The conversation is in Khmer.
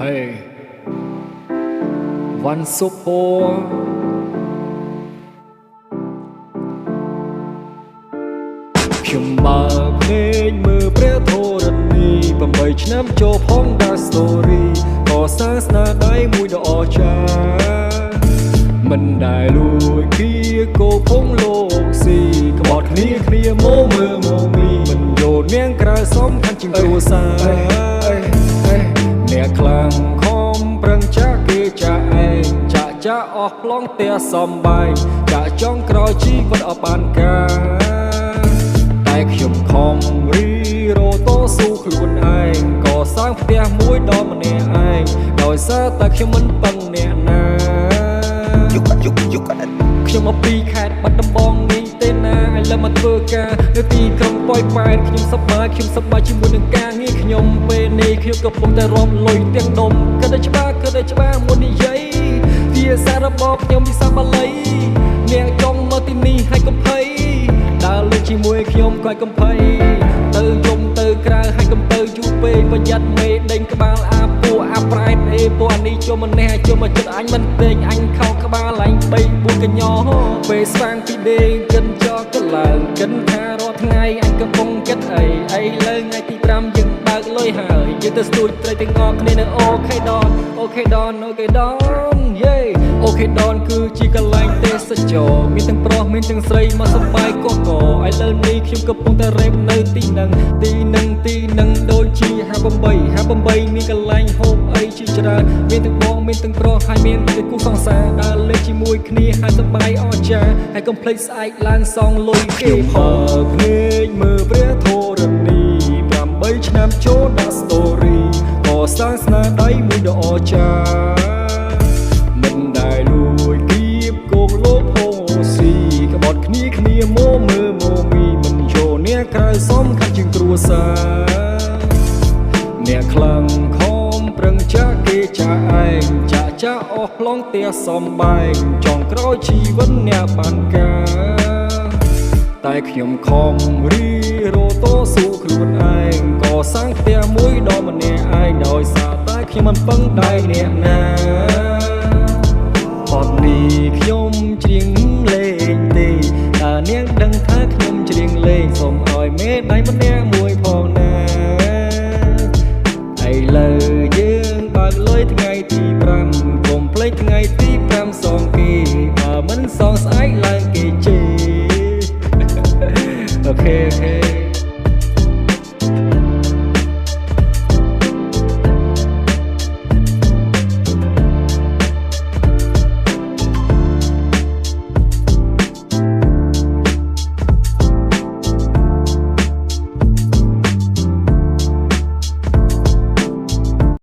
Hey វ៉ាន់សុពរខ្ញុំបើកភ្នែកមើលព្រះធរណី8ឆ្នាំចូលផងដល់ story ក៏សាសនាដៃមួយដ៏អស្ចារ្យមិនដែលលួចគៀកោភងលោកស៊ីក្បត់គ្នាមកមើលមកមីមិនយោននាងក្រៅសំខាន់ជាងគ្រួសារអ្នកខ្លាំងខំប្រឹងចាក់គេចាក់ឯងចាក់អស់ប្លង់តែសំបែងចាក់ចង់ក្រោយជីវិតអត់បានការតែខ្ញុំខំរីរោតស៊ូខ្លួនឯងក៏សាងផ្ទះមួយដល់ម្នាក់ឯងដោយសារតែខ្ញុំមិនពឹងអ្នកណាខ្ញុំមកពីខេត្តបាត់ដំបងនេះទេណាឥឡូវមកធ្វើការនៅទីក្រុងប៉ោយប៉ែតខ្ញុំសប្បាយជាមួយនឹងការងារខ្ញុំពេលនេះខ្ញុំកំពុងតែរំលុយទាំងដុំគិតតែច្បាស់មុននិយាយវាសាររបស់ខ្ញុំវិសាបាលីអ្នកចង់មកទីនេះហើយកុំភ័យដើរលេងជាមួយខ្ញុំក៏កុំភ័យទៅយំទៅក្រៅហើយកុំទៅយូរពេកប្រយ័ត្នមេដេញក្បាលអាពួកអាប្រែតពួកអានេះចូលមកនេះចូលមកចិត្តអញមិនពេកអញខោក្បាលអញ3 4កញ្ញោពេលស្វាងពីដេកកិនចោកឡើងកិនថារាល់ថ្ងៃអញកំពុងគិតអីលើថ្ងៃទី5យើងបើកលុយហើយយើងទៅស្ទួចត្រីទាំងអស់គ្នានៅអូខេដនយេអូខេដនគឺជាកន្លែងទេសចរមានទាំងប្រុសមានទាំងស្រីមកសប្បាយកកឥឡូវនេះខ្ញុំកំពុងតែរេបនៅទីនឹងដូចជា58មានកន្លែងហូបអីជាច្រើនមានទាំងបងមានទាំងប្រុសហើយមានទាំងគូសង្សារដើរលេងជាមួយគ្នាហើយសប្បាយអស្ចារ្យហើយកុំភ្លេចស្អែកឡើងសងលុយគេបើភ្នែកមើលព្រះធរណី8ឆ្នាំចូលដល់ story ក៏សាសនាដៃមួយដ៏អស្ចារ្យមិនដែលលួចគៀបគោកលោកហូស៊ីក្បត់គ្នាមកមើលមកមីមិនយកអ្នកក្រៅសំខាន់ជាងគ្រួសារអ្នកខ្លាំងខំប្រឹងចាក់គេចាក់ឯងចាក់អស់ប្លង់តែសំបែងចង់ក្រោយជីវិតអ្នកបានការតែខ្ញុំខំរីរោតស៊ូខ្លួនឯងក៏សាងផ្ទះមួយដល់ម្នាក់ឯងដោយសារតែខ្ញុំមិនពឹងដៃអ្នកណាអត់នេះខ្ញុំច្រៀងលេងទេតែនាងដឹងថាខ្ញុំច្រៀងលេងសូមឲ្យមេដៃម្នាក់មួយផងណាឥឡូវយើងបើកលុយថ្ងៃទី5កុំភ្លេចថ្ងៃទី5សងគេបើមិនសងស្អែកឡើងគេជេរអូខេ